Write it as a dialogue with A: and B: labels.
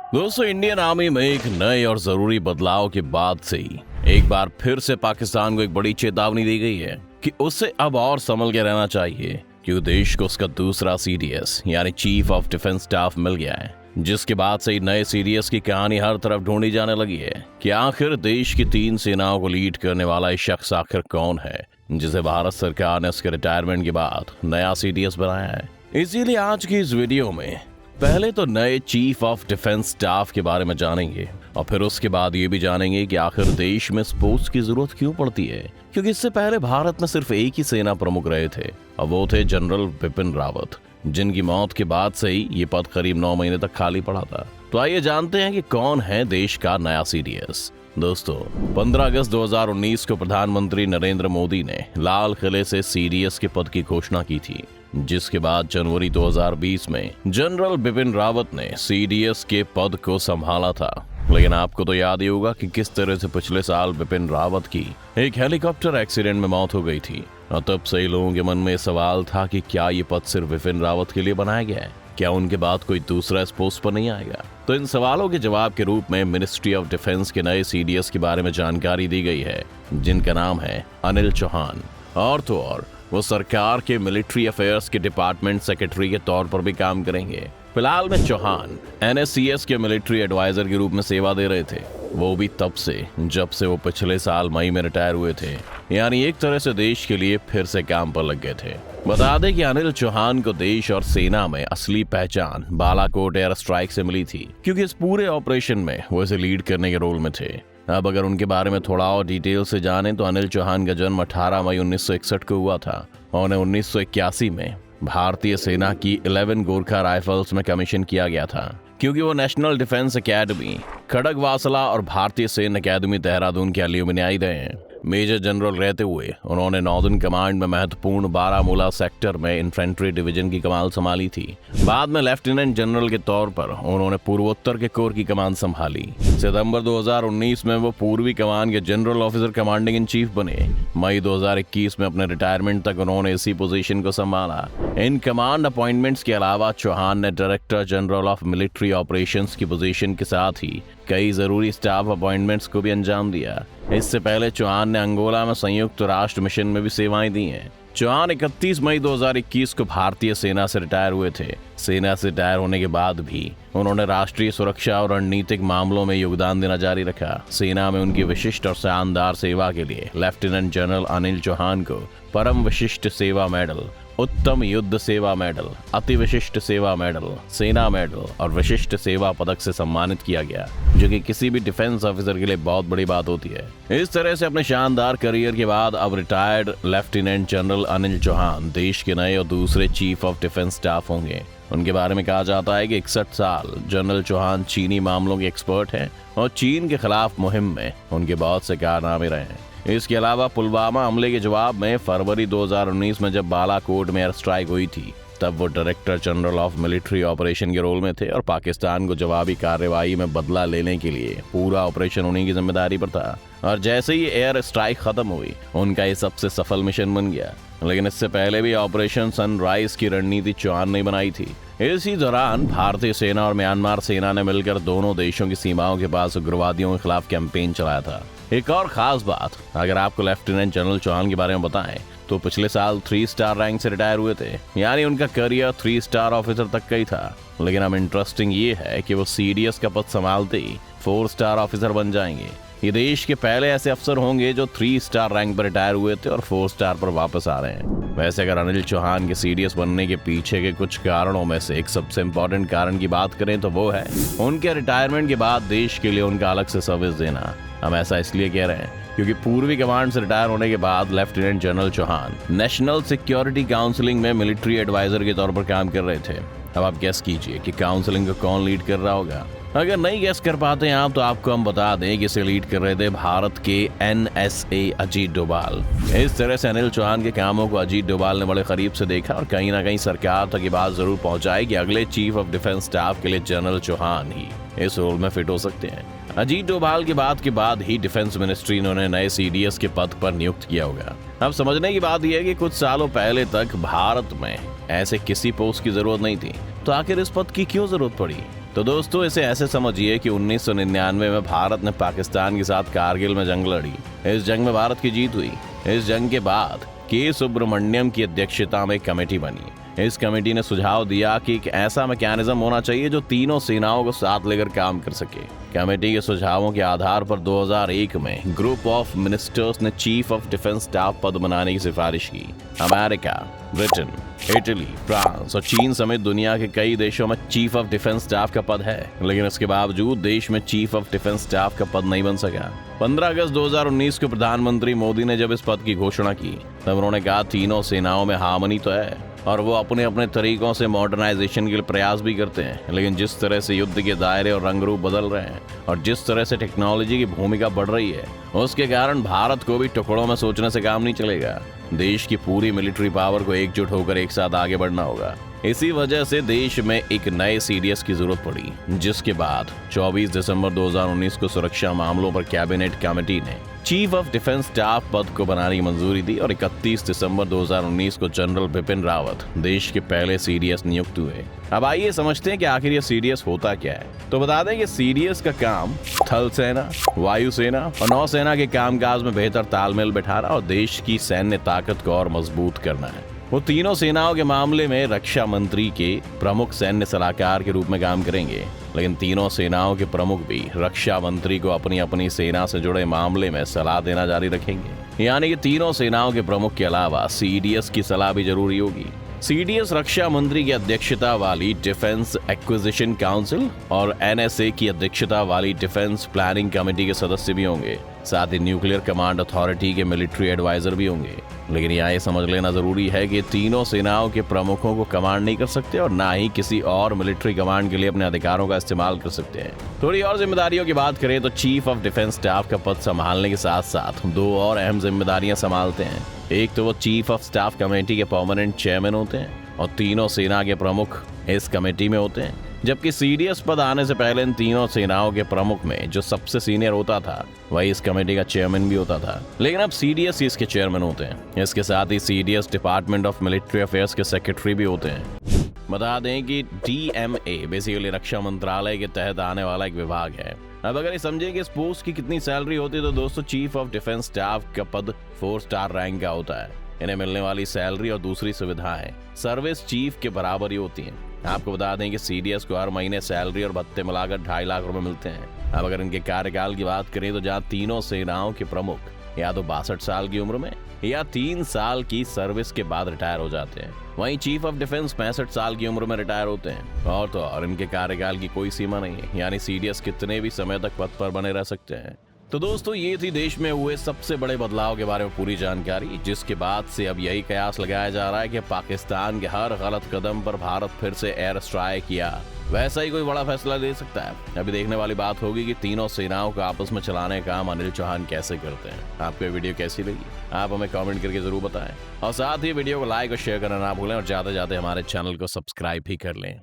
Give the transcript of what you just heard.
A: दोस्तों, Indian army में एक नए और जरूरी बदलाव के बाद से ही एक बार फिर से पाकिस्तान को एक बड़ी चेतावनी दी गई है कि उसे अब और संभल के रहना चाहिए, क्योंकि देश को उसका दूसरा सीडीएस यानी चीफ ऑफ डिफेंस स्टाफ मिल गया है। जिसके बाद से ही नए सीडीएस की कहानी हर तरफ ढूंढी जाने लगी है कि आखिर देश की 3 सेनाओं को लीड करने वाला ये शख्स आखिर कौन है, जिसे भारत सरकार ने उसके रिटायरमेंट के बाद नया सीडीएस बनाया है। इसीलिए आज की इस वीडियो में पहले तो नए चीफ ऑफ डिफेंस स्टाफ के बारे में जानेंगे और फिर उसके बाद ये भी जानेंगे कि आखिर देश में स्पोर्ट्स की जरूरत क्यों पड़ती है, क्योंकि इससे पहले भारत में सिर्फ एक ही सेना प्रमुख रहे थे और वो थे जनरल बिपिन रावत, जिनकी मौत के बाद से ही ये पद करीब 9 महीने तक खाली पड़ा था। तो आइए जानते हैं कि कौन है देश का नया सीडीएस। दोस्तों, 15 अगस्त 2019 को प्रधानमंत्री नरेंद्र मोदी ने लाल किले से सीडीएस के पद की घोषणा की थी, जिसके बाद जनवरी 2020 में जनरल बिपिन रावत ने सीडीएस के पद को संभाला था। लेकिन आपको तो याद ही होगा कि किस तरह से पिछले साल बिपिन रावत की एक हेलीकॉप्टर एक्सीडेंट में मौत हो गई थी और तब से ही लोगों के मन में सवाल था कि क्या ये पद सिर्फ बिपिन रावत के लिए बनाया गया है, क्या उनके बाद कोई दूसरा इस पोस्ट पर नहीं आएगा। तो इन सवालों के जवाब के रूप में मिनिस्ट्री ऑफ डिफेंस के नए सीडीएस के बारे में जानकारी दी गई है, जिनका नाम है अनिल चौहान। और तो और वो सरकार के मिलिट्री अफेयर्स के डिपार्टमेंट सेक्रेटरी के तौर पर भी काम करेंगे। फिलहाल में चौहान एनएससीएस के मिलिट्री एडवाइजर के रूप में सेवा दे रहे थे, वो भी तब से जब से वो पिछले साल मई में रिटायर हुए थे, यानी एक तरह से देश के लिए फिर से काम पर लग गए थे। बता दें कि अनिल चौहान को देश और सेना में असली पहचान बालाकोट एयर स्ट्राइक से मिली थी, क्योंकि इस पूरे ऑपरेशन में वो इसे लीड करने के रोल में थे। अब अगर उनके बारे में थोड़ा और डिटेल से जानें तो अनिल चौहान का जन्म 18 मई 1961 को हुआ था और उन्हें 1981 में भारतीय सेना की 11 गोरखा राइफल्स में कमीशन किया गया था, क्योंकि वो नेशनल डिफेंस एकेडमी खड़गवासला और भारतीय सैन्य अकेडमी देहरादून के एल्यूमिनाई रहे हैं। मेजर जनरल रहते हुए उन्होंने नॉर्दर्न कमांड में महत्वपूर्ण बारामूला सेक्टर में इन्फेंट्री डिवीजन की कमान संभाली थी। बाद में लेफ्टिनेंट जनरल के तौर पर उन्होंने पूर्वोत्तर के कोर की कमान संभाली। सितंबर 2019 में वो पूर्वी कमान के general officer commanding in chief बने। मई 2021 में अपने रिटायरमेंट तक उन्होंने इसी पोजीशन को संभाला। इन कमांड अपॉइंटमेंट्स के अलावा चौहान ने director general of military operations की पोजीशन के साथ ही कई जरूरी स्टाफ अपॉइंटमेंट्स को भी अंजाम दिया। इससे पहले चौहान ने अंगोला में संयुक्त राष्ट्र मिशन में भी सेवाएं दी हैं। चौहान 31 मई 2021 को भारतीय सेना से रिटायर हुए थे। सेना से रिटायर होने के बाद भी उन्होंने राष्ट्रीय सुरक्षा और रणनीतिक मामलों में योगदान देना जारी रखा। सेना में उनकी विशिष्ट और शानदार सेवा के लिए लेफ्टिनेंट जनरल अनिल चौहान को परम विशिष्ट सेवा मेडल, उत्तम युद्ध सेवा मेडल, अति विशिष्ट सेवा मेडल, सेना मेडल और विशिष्ट सेवा पदक से सम्मानित किया गया, जो कि किसी भी डिफेंस ऑफिसर के लिए बहुत बड़ी बात होती है। इस तरह से अपने शानदार करियर के बाद अब retired lieutenant general Anil Chauhan देश के नए और दूसरे चीफ ऑफ डिफेंस स्टाफ होंगे। उनके बारे में कहा जाता है कि 61 साल जनरल चौहान चीनी मामलों के एक्सपर्ट हैं और चीन के खिलाफ मुहिम में उनके बहुत से कारनामे रहे हैं। इसके अलावा पुलवामा हमले के जवाब में फरवरी 2019 में जब बालाकोट में एयर स्ट्राइक हुई थी, तब वो director general of military operation के रोल में थे और पाकिस्तान को जवाबी कार्रवाई में बदला लेने के लिए पूरा ऑपरेशन उन्हीं की जिम्मेदारी पर था। और जैसे ही एयर स्ट्राइक खत्म हुई, उनका ये सबसे सफल मिशन बन गया। लेकिन इससे पहले भी ऑपरेशन सनराइज की रणनीति चौहान ने बनाई थी। इसी दौरान भारतीय सेना और म्यांमार सेना ने मिलकर दोनों देशों की सीमाओं के पास उग्रवादियों के खिलाफ कैंपेन चलाया था। एक और खास बात, अगर आपको लेफ्टिनेंट जनरल चौहान के बारे में बताएं तो पिछले साल 3 स्टार रैंक से रिटायर हुए थे, यानी उनका करियर 3 स्टार ऑफिसर तक का ही था। लेकिन अब इंटरेस्टिंग ये है कि वो सीडीएस का पद संभालते ही 4 स्टार ऑफिसर बन जाएंगे। ये देश के पहले ऐसे अफसर होंगे जो 3 स्टार रैंक पर रिटायर हुए थे और 4 स्टार पर वापस आ रहे हैं। वैसे अगर अनिल चौहान के सीडीएस बनने के पीछे के कुछ कारणों में से एक सबसे इम्पोर्टेंट कारण की बात करें तो वो है उनके रिटायरमेंट के बाद देश के लिए उनका अलग से सर्विस देना। हम ऐसा इसलिए कह रहे हैं क्योंकि पूर्वी कमांड से रिटायर होने के बाद lieutenant general Chauhan national security counselling में मिलिट्री एडवाइजर के तौर पर काम कर रहे थे। अब आप गेस कीजिए कि काउंसिलिंग को कौन लीड कर रहा होगा। अगर नहीं गेस कर पाते हैं आप तो आपको हम बता दें कि इसे लीड कर रहे थे भारत के एनएसए अजीत डोभाल। इस तरह से अनिल चौहान के कामों को अजीत डोभाल ने बड़े करीब से देखा और कहीं ना कहीं सरकार तक ये बात जरूर पहुंचाई कि अगले चीफ ऑफ डिफेंस स्टाफ के लिए जनरल चौहान ही इस रोल में फिट हो सकते हैं। अजीत डोभाल की बात के बाद ही डिफेंस मिनिस्ट्री ने उन्हें नए सीडीएस के पद पर नियुक्त किया होगा। अब समझने की बात यह है कि कुछ सालों पहले तक भारत में ऐसे किसी पोस्ट की जरूरत नहीं थी, तो आखिर इस पद की क्यों जरूरत पड़ी। तो दोस्तों इसे ऐसे समझिए कि 1999 में भारत ने पाकिस्तान के साथ कारगिल में जंग लड़ी। इस जंग में भारत की जीत हुई। इस जंग के बाद के सुब्रमण्यम की अध्यक्षता में एक कमेटी बनी। इस कमेटी ने सुझाव दिया कि एक ऐसा मैकेनिज्म होना चाहिए जो तीनों सेनाओं को साथ लेकर काम कर सके। कमेटी के सुझावों के आधार पर 2001 में ग्रुप ऑफ मिनिस्टर्स ने चीफ ऑफ डिफेंस स्टाफ पद बनाने की सिफारिश की। अमेरिका, ब्रिटेन, इटली, फ्रांस और चीन समेत दुनिया के कई देशों में चीफ ऑफ डिफेंस स्टाफ का पद है, लेकिन इसके बावजूद देश में चीफ ऑफ डिफेंस स्टाफ का पद नहीं बन सका। 15 अगस्त 2019 को प्रधानमंत्री मोदी ने जब इस पद की घोषणा की तब उन्होंने कहा तीनों सेनाओं में हार्मनी तो है और वो अपने अपने तरीकों से मॉडर्नाइजेशन के लिए प्रयास भी करते हैं, लेकिन जिस तरह से युद्ध के दायरे और रंग रूप बदल रहे हैं और जिस तरह से टेक्नोलॉजी की भूमिका बढ़ रही है उसके कारण भारत को भी टुकड़ों में सोचने से काम नहीं चलेगा। देश की पूरी मिलिट्री पावर को एकजुट होकर एक साथ आगे बढ़ना होगा। इसी वजह से देश में एक नए सीडीएस की जरूरत पड़ी, जिसके बाद 24 दिसंबर 2019 को सुरक्षा मामलों पर कैबिनेट कमेटी ने चीफ ऑफ डिफेंस स्टाफ पद को बनाने की मंजूरी दी और 31 दिसंबर 2019 को जनरल बिपिन रावत देश के पहले सीडीएस नियुक्त हुए। अब आइए समझते हैं कि आखिर ये सीडीएस होता क्या है। तो बता दें कि सीडीएस का काम थल सेना, वायु सेना और नौसेना के कामकाज में बेहतर तालमेल बैठाना और देश की सैन्य ताकत को और मजबूत करना है। वो तीनों सेनाओं के मामले में रक्षा मंत्री के प्रमुख सैन्य सलाहकार के रूप में काम करेंगे, लेकिन तीनों सेनाओं के प्रमुख भी रक्षा मंत्री को अपनी अपनी सेना से जुड़े मामले में सलाह देना जारी रखेंगे। यानी कि तीनों सेनाओं के प्रमुख के अलावा सीडीएस की सलाह भी जरूरी होगी। सीडीएस रक्षा मंत्री की अध्यक्षता वाली डिफेंस एक्विजिशन काउंसिल और एनएसए की अध्यक्षता वाली डिफेंस प्लानिंग कमेटी के सदस्य भी होंगे। साथ ही न्यूक्लियर कमांड अथॉरिटी के मिलिट्री एडवाइजर भी होंगे। लेकिन यहाँ ये समझ लेना जरूरी है कि तीनों सेनाओं के प्रमुखों को कमांड नहीं कर सकते और ना ही किसी और मिलिट्री कमांड के लिए अपने अधिकारों का इस्तेमाल कर सकते हैं। थोड़ी और जिम्मेदारियों की बात करें तो चीफ ऑफ डिफेंस स्टाफ का पद संभालने के साथ साथ दो और अहम जिम्मेदारियां संभालते हैं। एक तो वो चीफ ऑफ स्टाफ कमेटी के परमानेंट चेयरमैन होते हैं और तीनों सेना के प्रमुख इस कमेटी में होते हैं, जबकि सीडीएस पद आने से पहले इन तीनों सेनाओं के प्रमुख में जो सबसे सीनियर होता था वही इस कमेटी का चेयरमैन भी होता था, लेकिन अब सीडीएस ही इसके चेयरमैन होते हैं। इसके साथ ही CDS department of military affairs के सेक्रेटरी भी होते हैं। बता दें कि डीएमए बेसिकली रक्षा मंत्रालय के तहत आने वाला एक विभाग है। अब अगर ये समझें कि इस पोस्ट की कितनी सैलरी होती है तो दोस्तों चीफ ऑफ डिफेंस स्टाफ का पद 4 स्टार रैंक का होता है। इन्हें मिलने वाली सैलरी और दूसरी सुविधाएं सर्विस चीफ के बराबर ही होती हैं। आपको बता दें कि सीडीएस को हर महीने सैलरी और भत्ते मिलाकर 2.5 लाख रुपए मिलते हैं। अब अगर इनके कार्यकाल की बात करें तो जहाँ तीनों सेनाओं के प्रमुख या तो 62 साल की उम्र में या 3 साल की सर्विस के बाद रिटायर हो जाते हैं, वहीं चीफ ऑफ डिफेंस 65 साल की उम्र में रिटायर होते हैं। और तो और इनके कार्यकाल की कोई सीमा नहीं है, यानी सीडीएस कितने भी समय तक पद पर बने रह सकते हैं। तो दोस्तों ये थी देश में हुए सबसे बड़े बदलाव के बारे में पूरी जानकारी, जिसके बाद से अब यही कयास लगाया जा रहा है कि पाकिस्तान के हर गलत कदम पर भारत फिर से एयर स्ट्राइक या वैसा ही कोई बड़ा फैसला ले सकता है। अभी देखने वाली बात होगी कि तीनों सेनाओं को आपस में चलाने का काम अनिल चौहान कैसे करते हैं। आपको ये वीडियो कैसी लगी आप हमें कमेंट करके जरूर बताएं और साथ ही वीडियो को लाइक और शेयर करना ना भूलें और ज्यादा से ज्यादा हमारे चैनल को सब्सक्राइब भी कर लें।